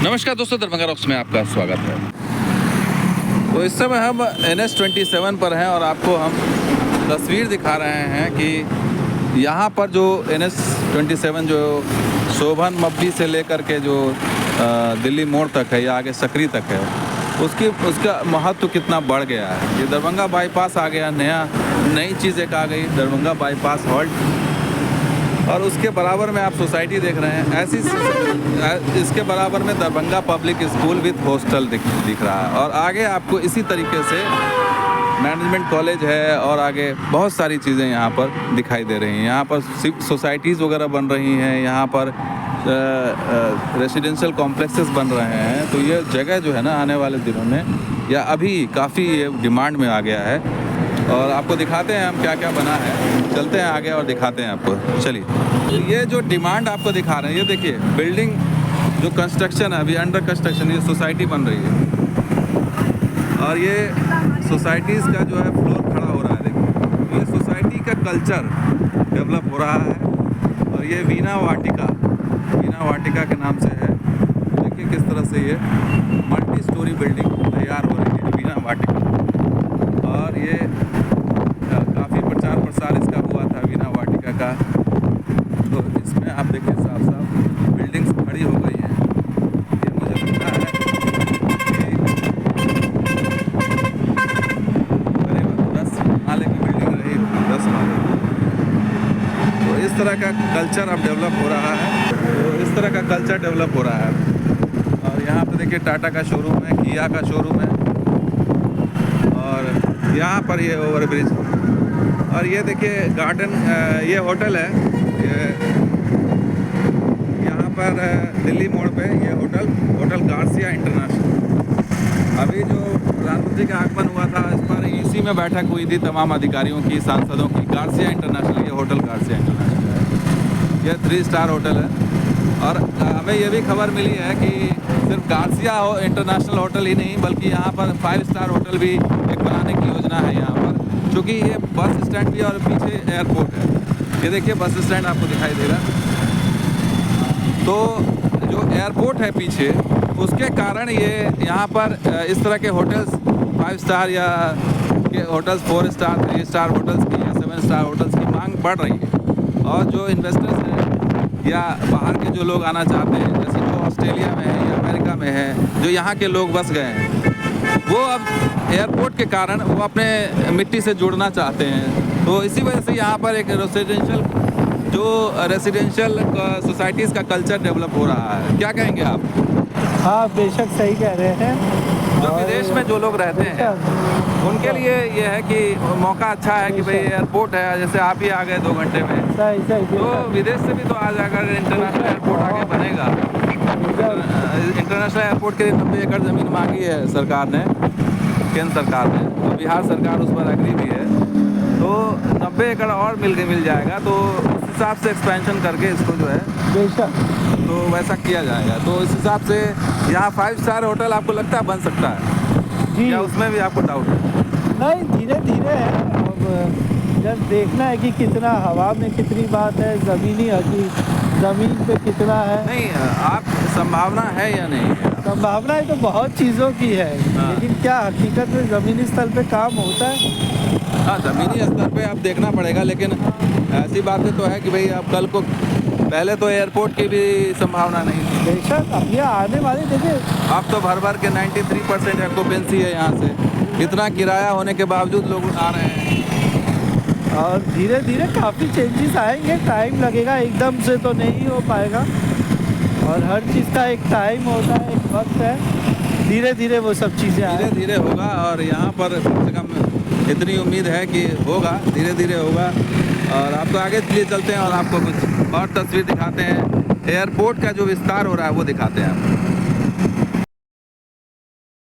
नमस्कार दोस्तों, दरभंगा रॉक्स में आपका स्वागत है। तो इस समय हम NH27 पर हैं और आपको हम तस्वीर दिखा रहे हैं कि यहाँ पर जो NH27 जो शोभन मब्बी से लेकर के जो दिल्ली मोड़ तक है या आगे सकरी तक है, उसका महत्व कितना बढ़ गया है। ये दरभंगा बाईपास आ गया, नई चीज़ एक आ गई, दरभंगा बाईपास हॉल्ट, और उसके बराबर में आप सोसाइटी देख रहे हैं। इसके बराबर में Darbhanga public school with hostel दिख रहा है, और आगे आपको इसी तरीके से मैनेजमेंट कॉलेज है और आगे बहुत सारी चीज़ें यहाँ पर दिखाई दे रही हैं। यहाँ पर सोसाइटीज़ वगैरह बन रही हैं, यहाँ पर रेसिडेंशियल कॉम्प्लेक्सेस बन रहे हैं। तो ये जगह जो है ना, आने वाले दिनों में या अभी काफ़ी ये डिमांड में आ गया है, और आपको दिखाते हैं हम क्या क्या बना है। चलते हैं आगे और दिखाते हैं आपको। चलिए, ये जो डिमांड आपको दिखा रहे हैं, ये देखिए बिल्डिंग जो कंस्ट्रक्शन है, अभी अंडर कंस्ट्रक्शन, ये सोसाइटी बन रही है, और ये सोसाइटीज़ का जो है फ्लोर खड़ा हो रहा है। देखिए, ये सोसाइटी का कल्चर डेवलप हो रहा है, और ये वीणा वाटिका के नाम से है। देखिए किस तरह से ये मल्टी स्टोरी बिल्डिंग तैयार हो रही है, वीणा वाटिका। और ये काफ़ी प्रचार प्रसार इसका हुआ था, वीणा वाटिका का। तो इसमें आप देखिए साफ बिल्डिंग्स खड़ी हो गई हैं। ये मुझे लगता है कि करीब 10 माले की बिल्डिंग रही होगी, 10 माले। तो इस तरह का कल्चर अब डेवलप हो रहा है, और यहाँ पे देखिए टाटा का शोरूम है, किया का शोरूम है, और यहाँ पर ये ओवरब्रिज, और ये देखिए गार्डन, ये होटल है। ये यहाँ पर दिल्ली मोड़ पे ये होटल गार्सिया इंटरनेशनल। अभी जो प्रधानमंत्री का आगमन हुआ था, इस पर इसी में बैठक हुई थी तमाम अधिकारियों की, सांसदों की। गार्सिया इंटरनेशनल, ये होटल गार्सिया इंटरनेशनल है। ये 3 स्टार होटल है, और हमें ये भी खबर मिली है कि सिर्फ गार्सिया इंटरनेशनल होटल ही नहीं, बल्कि यहाँ पर 5 स्टार होटल भी एक बनाने की योजना है यहाँ पर, क्योंकि ये बस स्टैंड भी और पीछे एयरपोर्ट है। ये देखिए बस स्टैंड आपको दिखाई देगा। तो जो एयरपोर्ट है पीछे, उसके कारण ये यहाँ पर इस तरह के होटल्स 5 स्टार या के होटल्स 4 स्टार 3 स्टार होटल्स की या 7 स्टार होटल्स की मांग बढ़ रही है। और जो इन्वेस्टर्स हैं या बाहर के जो लोग आना चाहते हैं, जैसे जो ऑस्ट्रेलिया में है या अमेरिका में है, जो यहाँ के लोग बस गए हैं, वो अब एयरपोर्ट के कारण वो अपने मिट्टी से जुड़ना चाहते हैं। तो इसी वजह से यहाँ पर एक रेसिडेंशियल सोसाइटीज़ का कल्चर डेवलप हो रहा है। क्या कहेंगे आप? हाँ, बेशक सही कह रहे हैं। जो विदेश में जो लोग रहते हैं, उनके लिए ये है कि मौका अच्छा है कि भाई एयरपोर्ट है, जैसे आप ही आ गए 2 घंटे में, सही तो विदेश से भी तो आ जाकर इंटरनेशनल एयरपोर्ट आगे बनेगा। इंटरनेशनल एयरपोर्ट के लिए 90 एकड़ ज़मीन मांगी है सरकार ने, केंद्र सरकार ने, तो बिहार सरकार उस पर एग्री भी है। तो 90 एकड़ और मिल जाएगा, तो उस हिसाब से एक्सपेंशन करके इसको जो है बेशक, तो वैसा किया जाएगा। तो इस हिसाब से यहाँ 5 स्टार होटल आपको लगता है बन सकता है जी, या उसमें भी आपको डाउट है? नहीं, धीरे धीरे है। अब जब देखना है कि कितना हवा में कितनी बात है, ज़मीन पे कितना है। नहीं, आप संभावना है या नहीं है? संभावनाएं तो बहुत चीज़ों की है, हाँ। लेकिन क्या हकीकत में ज़मीनी स्तर पे काम होता है? हाँ, ज़मीनी स्तर पे आप देखना पड़ेगा, लेकिन ऐसी बातें तो है कि भाई अब कल को, पहले तो एयरपोर्ट की भी संभावना नहीं थी। बेशक, अब ये आने वाले देखिए, अब तो भर के 93% ऑक्यूपेंसी है यहाँ से। इतना किराया होने के बावजूद लोग आ रहे हैं, और धीरे धीरे काफ़ी चेंजेस आएंगे। टाइम लगेगा, एकदम से तो नहीं हो पाएगा, और हर चीज़ का एक टाइम होता है, एक वक्त है। धीरे धीरे वो सब चीज़ें धीरे धीरे होगा, और यहाँ पर कम से कम इतनी उम्मीद है कि होगा, धीरे धीरे होगा। और आपको आगे लिए चलते हैं और आपको कुछ और तस्वीर दिखाते हैं। एयरपोर्ट का जो विस्तार हो रहा है वो दिखाते हैं आपको।